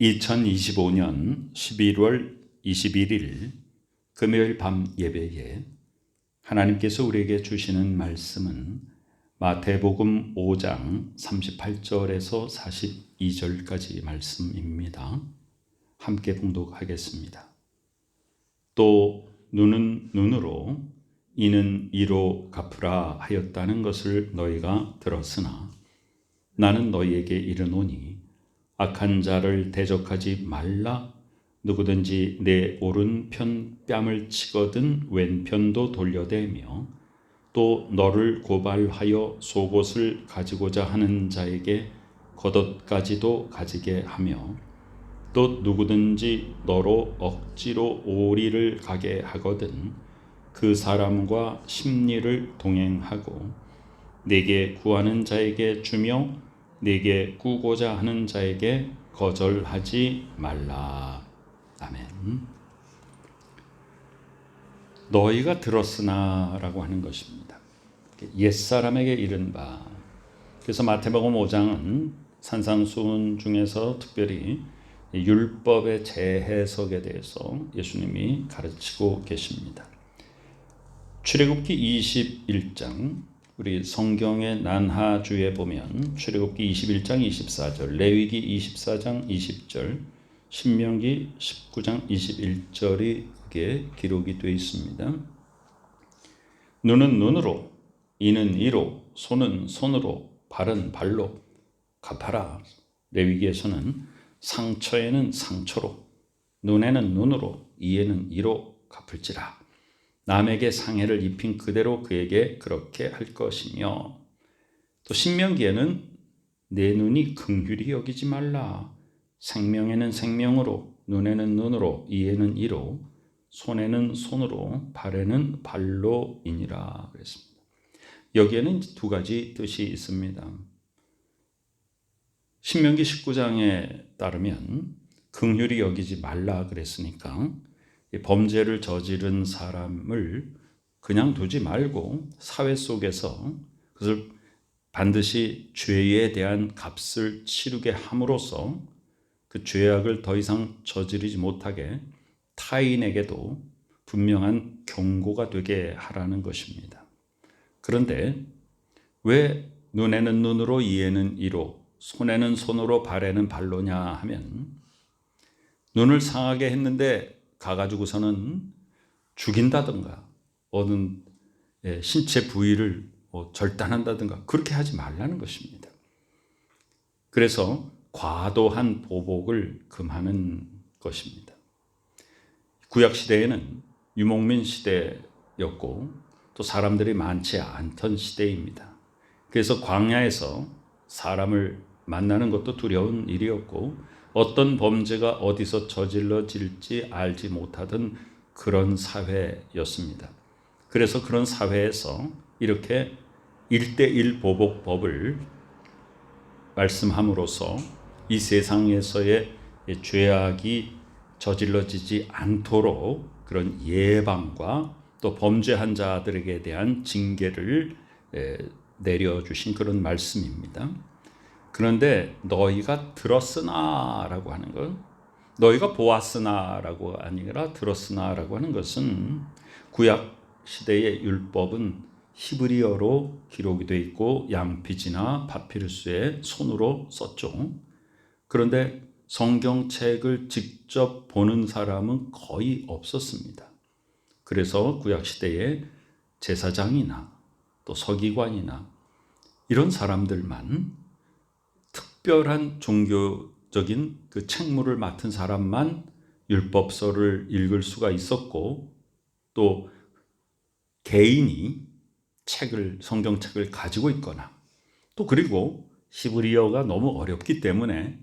2025년 11월 21일 금요일 밤 예배에 하나님께서 우리에게 주시는 말씀은 마태복음 5장 38절에서 42절까지 말씀입니다. 함께 봉독하겠습니다. 또 눈은 눈으로 이는 이로 갚으라 하였다는 것을 너희가 들었으나 나는 너희에게 이르노니 악한 자를 대적하지 말라. 누구든지 내 오른편 뺨을 치거든 왼편도 돌려대며 또 너를 고발하여 속옷을 가지고자 하는 자에게 겉옷까지도 가지게 하며 또 누구든지 너로 억지로 오리를 가게 하거든 그 사람과 십리를 동행하고 내게 구하는 자에게 주며 내게 꾸고자 하는 자에게 거절하지 말라. 아멘. 너희가 들었으나 라고 하는 것입니다. 옛사람에게 이른 바. 그래서 마태복음 5장은 산상수훈 중에서 특별히 율법의 재해석에 대해서 예수님이 가르치고 계십니다. 출애굽기 21장 우리 성경의 난하주에 보면 출애굽기 21장 24절, 레위기 24장 20절, 신명기 19장 21절이 그게 기록이 되어 있습니다. 눈은 눈으로, 이는 이로, 손은 손으로, 발은 발로 갚아라. 레위기에서는 상처에는 상처로, 눈에는 눈으로, 이에는 이로 갚을지라. 남에게 상해를 입힌 그대로 그에게 그렇게 할 것이며 또 신명기에는 내 눈이 긍휼히 여기지 말라. 생명에는 생명으로, 눈에는 눈으로, 이에는 이로, 손에는 손으로, 발에는 발로이니라 그랬습니다. 여기에는 두 가지 뜻이 있습니다. 신명기 19장에 따르면 긍휼히 여기지 말라 그랬으니까 범죄를 저지른 사람을 그냥 두지 말고 사회 속에서 그것을 반드시 죄에 대한 값을 치르게 함으로써 그 죄악을 더 이상 저지르지 못하게 타인에게도 분명한 경고가 되게 하라는 것입니다. 그런데 왜 눈에는 눈으로 이에는 이로 손에는 손으로 발에는 발로냐 하면 눈을 상하게 했는데 가가지고서는 죽인다든가 어느 신체 부위를 절단한다든가 그렇게 하지 말라는 것입니다. 그래서 과도한 보복을 금하는 것입니다. 구약시대에는 유목민 시대였고 또 사람들이 많지 않던 시대입니다. 그래서 광야에서 사람을 만나는 것도 두려운 일이었고 어떤 범죄가 어디서 저질러질지 알지 못하던 그런 사회였습니다. 그래서 그런 사회에서 이렇게 1:1 보복법을 말씀함으로써 이 세상에서의 죄악이 저질러지지 않도록 그런 예방과 또 범죄한 자들에게 대한 징계를 내려주신 그런 말씀입니다. 그런데 너희가 들었으나 라고 하는 건 너희가 보았으나 라고 아니라 들었으나 라고 하는 것은 구약 시대의 율법은 히브리어로 기록이 되어 있고 양피지나 파피루스에 손으로 썼죠. 그런데 성경책을 직접 보는 사람은 거의 없었습니다. 그래서 구약 시대에 제사장이나 또 서기관이나 이런 사람들만 특별한 종교적인 그 책무를 맡은 사람만 율법서를 읽을 수가 있었고 또 개인이 성경책을 가지고 있거나 또 그리고 히브리어가 너무 어렵기 때문에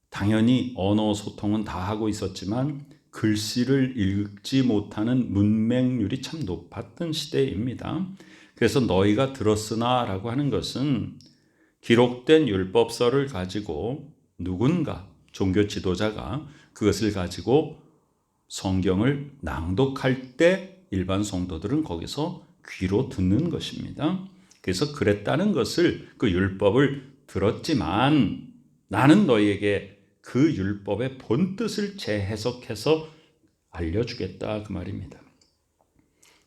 당연히 언어 소통은 다 하고 있었지만 글씨를 읽지 못하는 문맹률이 참 높았던 시대입니다. 그래서 너희가 들었으나 라고 하는 것은 기록된 율법서를 가지고 누군가 종교 지도자가 그것을 가지고 성경을 낭독할 때 일반 성도들은 거기서 귀로 듣는 것입니다. 그래서 그랬다는 것을 그 율법을 들었지만 나는 너희에게 그 율법의 본뜻을 재해석해서 알려주겠다 그 말입니다.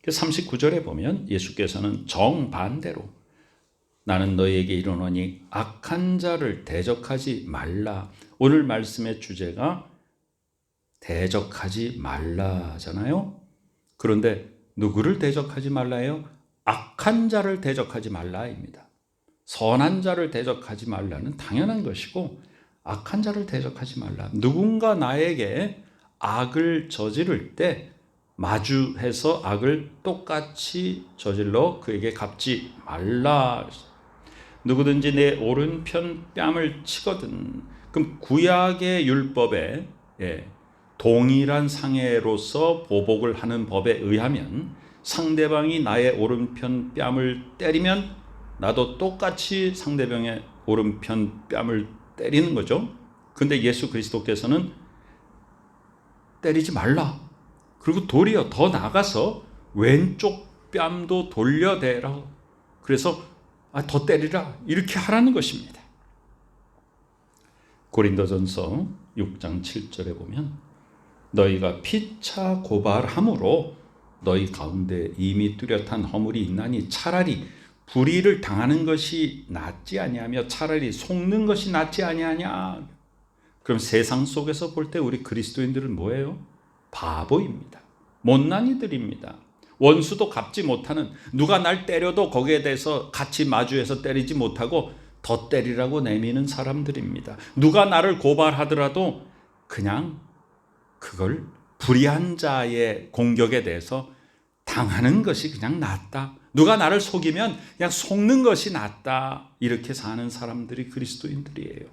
39절에 보면 예수께서는 정반대로 나는 너희에게 이르노니 악한 자를 대적하지 말라. 오늘 말씀의 주제가 대적하지 말라잖아요. 그런데 누구를 대적하지 말라요? 악한 자를 대적하지 말라입니다. 선한 자를 대적하지 말라는 당연한 것이고 악한 자를 대적하지 말라. 누군가 나에게 악을 저지를 때 마주해서 악을 똑같이 저질러 그에게 갚지 말라. 누구든지 내 오른편 뺨을 치거든. 그럼 구약의 율법에 동일한 상해로서 보복을 하는 법에 의하면 상대방이 나의 오른편 뺨을 때리면 나도 똑같이 상대방의 오른편 뺨을 때리는 거죠. 근데 예수 그리스도께서는 때리지 말라. 그리고 도리어 더 나아가서 왼쪽 뺨도 돌려대라. 그래서 더 때리라. 이렇게 하라는 것입니다. 고린도전서 6장 7절에 보면 너희가 피차 고발함으로 너희 가운데 이미 뚜렷한 허물이 있나니 차라리 불의를 당하는 것이 낫지 아니하며 차라리 속는 것이 낫지 아니하냐. 그럼 세상 속에서 볼 때 우리 그리스도인들은 뭐예요? 바보입니다. 못난이들입니다. 원수도 갚지 못하는, 누가 날 때려도 거기에 대해서 같이 마주해서 때리지 못하고 더 때리라고 내미는 사람들입니다. 누가 나를 고발하더라도 그냥 그걸 불의한 자의 공격에 대해서 당하는 것이 그냥 낫다. 누가 나를 속이면 그냥 속는 것이 낫다. 이렇게 사는 사람들이 그리스도인들이에요.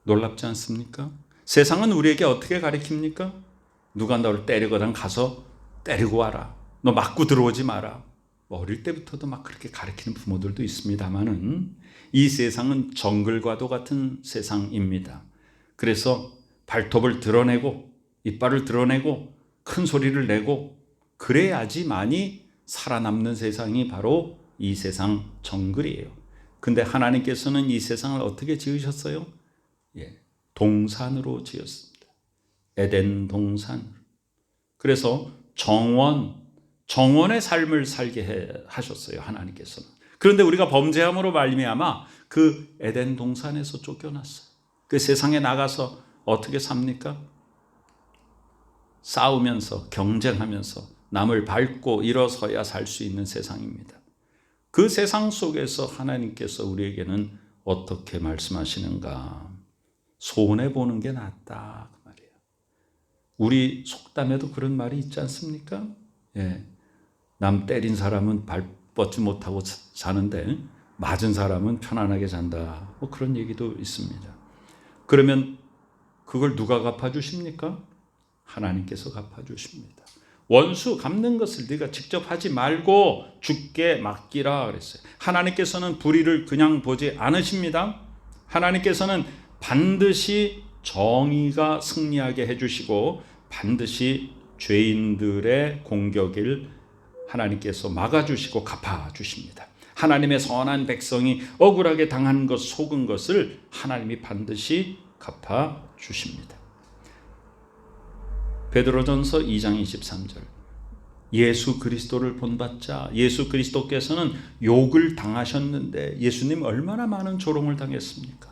놀랍지 않습니까? 세상은 우리에게 어떻게 가르칩니까? 누가 너를 때리거든 가서 때리고 와라. 너 맞고 들어오지 마라. 어릴 때부터도 막 그렇게 가르치는 부모들도 있습니다만은 이 세상은 정글과도 같은 세상입니다. 그래서 발톱을 드러내고 이빨을 드러내고 큰 소리를 내고 그래야지만이 살아남는 세상이 바로 이 세상 정글이에요. 근데 하나님께서는 이 세상을 어떻게 지으셨어요? 동산으로 지었습니다. 에덴 동산. 그래서 정원의 삶을 살게 하셨어요. 하나님께서는. 그런데 우리가 범죄함으로 말미암아 그 에덴 동산에서 쫓겨났어요. 그 세상에 나가서 어떻게 삽니까? 싸우면서 경쟁하면서 남을 밟고 일어서야 살 수 있는 세상입니다. 그 세상 속에서 하나님께서 우리에게는 어떻게 말씀하시는가? 손해보는 게 낫다 그 말이에요. 우리 속담에도 그런 말이 있지 않습니까? 남 때린 사람은 발 뻗지 못하고 자는데 맞은 사람은 편안하게 잔다. 뭐 그런 얘기도 있습니다. 그러면 그걸 누가 갚아주십니까? 하나님께서 갚아주십니다. 원수 갚는 것을 네가 직접 하지 말고 주께 맡기라 그랬어요. 하나님께서는 불의를 그냥 보지 않으십니다. 하나님께서는 반드시 정의가 승리하게 해주시고 반드시 죄인들의 공격을 하나님께서 막아주시고 갚아주십니다. 하나님의 선한 백성이 억울하게 당한 것, 속은 것을 하나님이 반드시 갚아주십니다. 베드로전서 2장 23절 예수 그리스도를 본받자. 예수 그리스도께서는 욕을 당하셨는데 예수님 얼마나 많은 조롱을 당했습니까?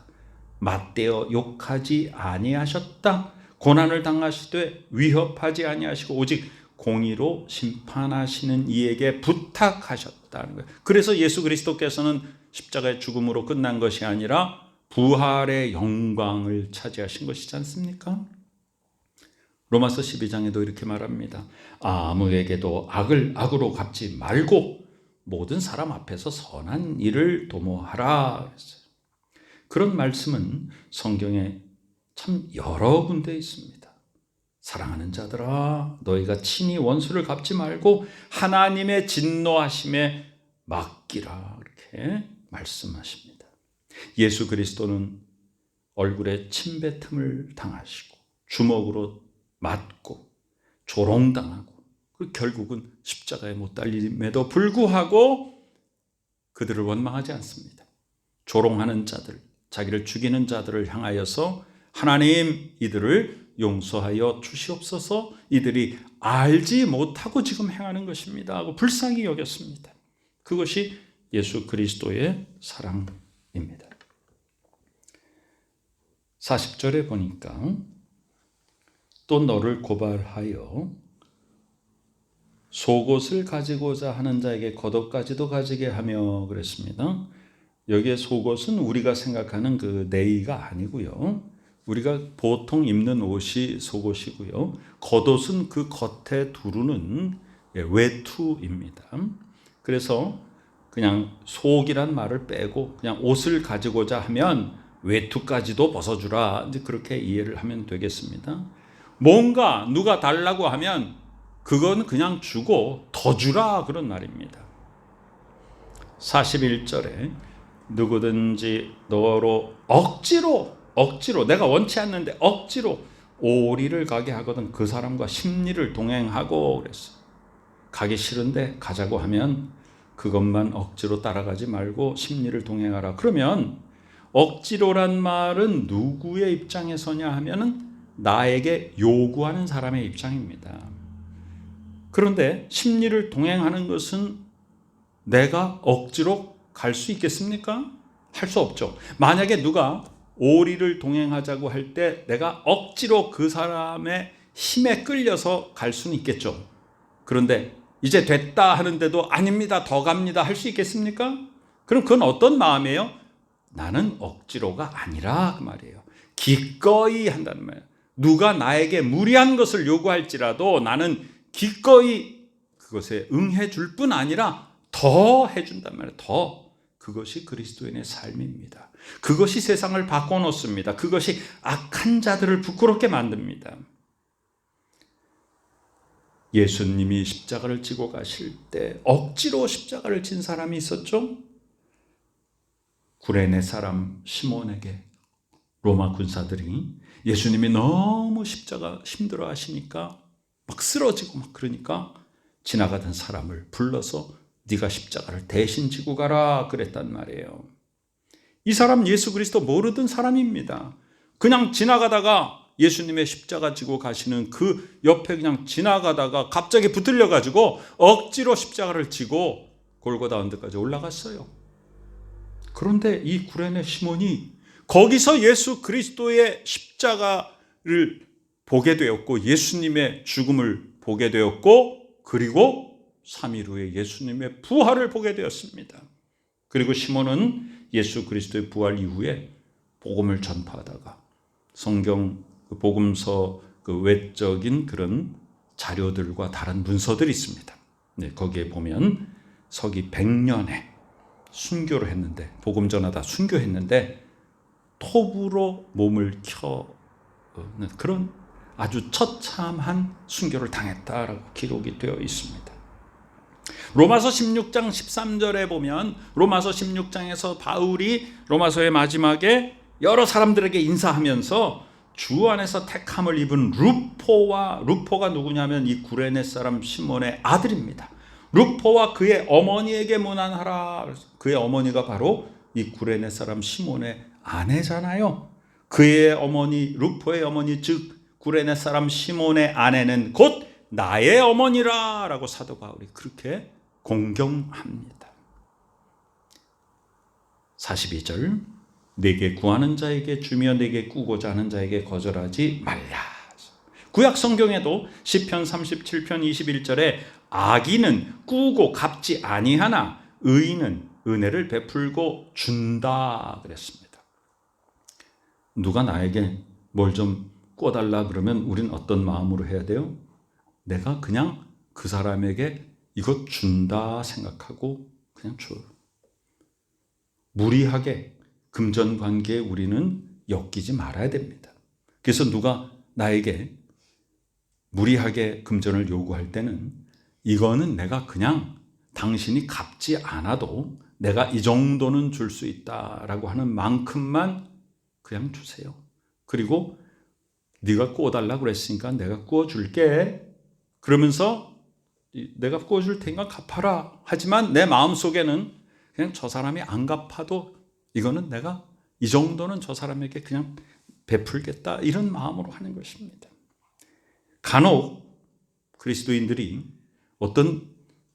맞대어 욕하지 아니하셨다. 고난을 당하시되 위협하지 아니하시고 오직 공의로 심판하시는 이에게 부탁하셨다는 거예요. 그래서 예수 그리스도께서는 십자가의 죽음으로 끝난 것이 아니라 부활의 영광을 차지하신 것이지 않습니까? 로마서 12장에도 이렇게 말합니다. 아무에게도 악을 악으로 갚지 말고 모든 사람 앞에서 선한 일을 도모하라 그랬어요. 그런 말씀은 성경에 참 여러 군데 있습니다. 사랑하는 자들아 너희가 친히 원수를 갚지 말고 하나님의 진노하심에 맡기라 이렇게 말씀하십니다. 예수 그리스도는 얼굴에 침뱉음을 당하시고 주먹으로 맞고 조롱당하고 결국은 십자가에 못 달림에도 불구하고 그들을 원망하지 않습니다. 조롱하는 자들, 자기를 죽이는 자들을 향하여서 하나님 이들을 용서하여 주시옵소서, 이들이 알지 못하고 지금 행하는 것입니다 하고 불쌍히 여겼습니다. 그것이 예수 그리스도의 사랑입니다. 40절에 보니까 또 너를 고발하여 속옷을 가지고자 하는 자에게 겉옷까지도 가지게 하며 그랬습니다. 여기에 속옷은 우리가 생각하는 그 네이가 아니고요. 우리가 보통 입는 옷이 속옷이고요. 겉옷은 그 겉에 두르는 외투입니다. 그래서 그냥 속이란 말을 빼고 그냥 옷을 가지고자 하면 외투까지도 벗어주라, 이제 그렇게 이해를 하면 되겠습니다. 뭔가 누가 달라고 하면 그건 그냥 주고 더 주라, 그런 말입니다. 41절에 누구든지 너로 억지로 내가 원치 않는데 억지로 오리를 가게 하거든 그 사람과 십리를 동행하고 그랬어요. 가기 싫은데 가자고 하면 그것만 억지로 따라가지 말고 십리를 동행하라. 그러면 억지로란 말은 누구의 입장에서냐 하면은 나에게 요구하는 사람의 입장입니다. 그런데 십리를 동행하는 것은 내가 억지로 갈 수 있겠습니까? 할 수 없죠. 만약에 누가 오리를 동행하자고 할 때 내가 억지로 그 사람의 힘에 끌려서 갈 수는 있겠죠. 그런데 이제 됐다 하는데도 아닙니다, 더 갑니다 할 수 있겠습니까? 그럼 그건 어떤 마음이에요? 나는 억지로가 아니라 그 말이에요. 기꺼이 한다는 말이에요. 누가 나에게 무리한 것을 요구할지라도 나는 기꺼이 그것에 응해 줄 뿐 아니라 더 해준단 말이에요. 더. 그것이 그리스도인의 삶입니다. 그것이 세상을 바꿔놓습니다. 그것이 악한 자들을 부끄럽게 만듭니다. 예수님이 십자가를 지고 가실 때 억지로 십자가를 진 사람이 있었죠. 구레네 사람 시몬에게 로마 군사들이 예수님이 너무 십자가 힘들어 하시니까 막 쓰러지고 막 그러니까 지나가던 사람을 불러서 네가 십자가를 대신 지고 가라 그랬단 말이에요. 이 사람 예수 그리스도 모르던 사람입니다. 그냥 지나가다가 예수님의 십자가 지고 가시는 그 옆에 그냥 지나가다가 갑자기 붙들려 가지고 억지로 십자가를 지고 골고다 언덕까지 올라갔어요. 그런데 이 구레네 시몬이 거기서 예수 그리스도의 십자가를 보게 되었고 예수님의 죽음을 보게 되었고 그리고 3일 후에 예수님의 부활을 보게 되었습니다. 그리고 시몬은 예수 그리스도의 부활 이후에 복음을 전파하다가 성경 복음서 그 외적인 그런 자료들과 다른 문서들이 있습니다. 네, 거기에 보면 서기 100년에 순교를 했는데 복음 전하다 순교했는데 톱으로 몸을 켜는 그런 아주 처참한 순교를 당했다라고 기록이 되어 있습니다. 로마서 16장 13절에 보면 로마서 16장에서 바울이 로마서의 마지막에 여러 사람들에게 인사하면서 주 안에서 택함을 입은 루포가 누구냐면 이 구레네 사람 시몬의 아들입니다. 루포와 그의 어머니에게 문안하라. 그의 어머니가 바로 이 구레네 사람 시몬의 아내잖아요. 그의 어머니 루포의 어머니 즉 구레네 사람 시몬의 아내는 곧 나의 어머니라 라고 사도 바울이 그렇게 공경합니다. 42절 내게 구하는 자에게 주며 내게 꾸고자 하는 자에게 거절하지 말라. 구약 성경에도 시편 37편 21절에 악인은 꾸고 갚지 아니하나 의인은 은혜를 베풀고 준다 그랬습니다. 누가 나에게 뭘 좀 꿔달라 그러면 우린 어떤 마음으로 해야 돼요? 내가 그냥 그 사람에게 이것 준다 생각하고 그냥 줘요. 무리하게 금전관계에 우리는 엮이지 말아야 됩니다. 그래서 누가 나에게 무리하게 금전을 요구할 때는 이거는 내가 그냥 당신이 갚지 않아도 내가 이 정도는 줄 수 있다라고 하는 만큼만 그냥 주세요. 그리고 네가 구워달라고 그랬으니까 내가 구워줄게. 그러면서 내가 구워줄 테니까 갚아라. 하지만 내 마음속에는 그냥 저 사람이 안 갚아도 이거는 내가 이 정도는 저 사람에게 그냥 베풀겠다, 이런 마음으로 하는 것입니다. 간혹 그리스도인들이 어떤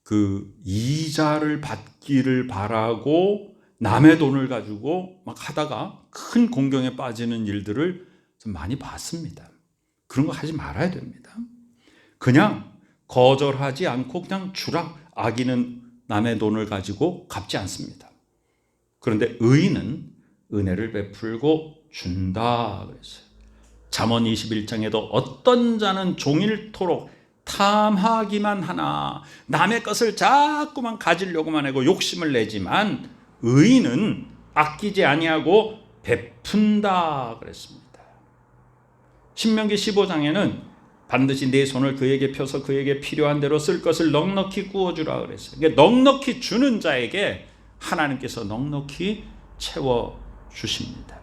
그 이자를 받기를 바라고 남의 돈을 가지고 막 하다가 큰 공경에 빠지는 일들을 좀 많이 봤습니다. 그런 거 하지 말아야 됩니다. 그냥 거절하지 않고 그냥 주라. 악인은 남의 돈을 가지고 갚지 않습니다. 그런데 의인은 은혜를 베풀고 준다 그랬어요. 잠언 21장에도 어떤 자는 종일토록 탐하기만 하나 남의 것을 자꾸만 가지려고만 하고 욕심을 내지만 의인은 아끼지 아니하고 베푼다 그랬습니다. 신명기 15장에는 반드시 내 손을 그에게 펴서 그에게 필요한 대로 쓸 것을 넉넉히 구워주라 그랬어요. 그러니까 넉넉히 주는 자에게 하나님께서 넉넉히 채워주십니다.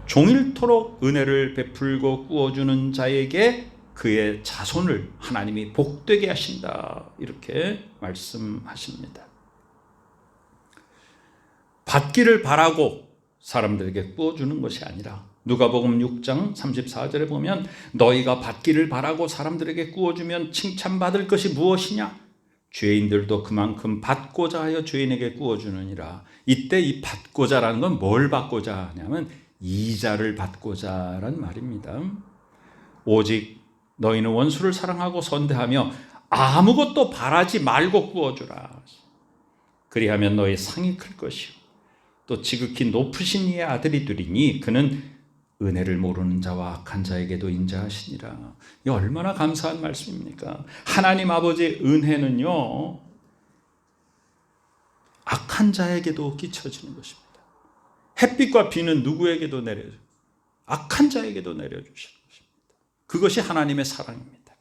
종일토록 은혜를 베풀고 구워주는 자에게 그의 자손을 하나님이 복되게 하신다, 이렇게 말씀하십니다. 받기를 바라고 사람들에게 구워주는 것이 아니라 누가복음 6장 34절에 보면 너희가 받기를 바라고 사람들에게 구워주면 칭찬받을 것이 무엇이냐? 죄인들도 그만큼 받고자 하여 죄인에게 구워주느니라. 이때 이 받고자라는 건 뭘 받고자 하냐면 이자를 받고자 라는 말입니다. 오직 너희는 원수를 사랑하고 선대하며 아무것도 바라지 말고 구워주라. 그리하면 너희 상이 클 것이요 또 지극히 높으신 이의 아들이 되리니 그는 은혜를 모르는 자와 악한 자에게도 인자하시니라. 이 얼마나 감사한 말씀입니까? 하나님 아버지의 은혜는요, 악한 자에게도 끼쳐지는 것입니다. 햇빛과 비는 누구에게도 내려줘, 악한 자에게도 내려주시는 것입니다. 그것이 하나님의 사랑입니다.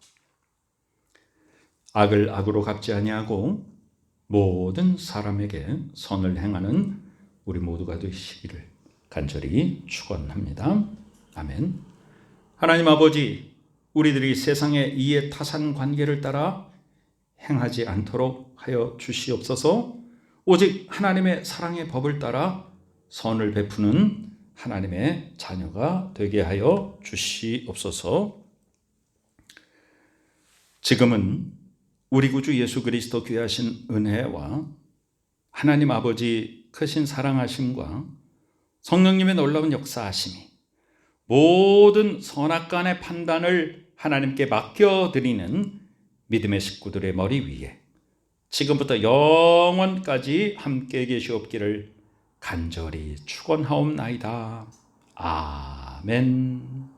악을 악으로 갚지 아니하고 모든 사람에게 선을 행하는 우리 모두가 되시기를 간절히 축원합니다. 아멘. 하나님 아버지, 우리들이 세상의 이해 타산 관계를 따라 행하지 않도록 하여 주시옵소서. 오직 하나님의 사랑의 법을 따라 선을 베푸는 하나님의 자녀가 되게 하여 주시옵소서. 지금은 우리 구주 예수 그리스도 귀하신 은혜와 하나님 아버지 크신 사랑하심과 성령님의 놀라운 역사하심이 모든 선악간의 판단을 하나님께 맡겨드리는 믿음의 식구들의 머리 위에 지금부터 영원까지 함께 계시옵기를 간절히 축원하옵나이다. 아멘.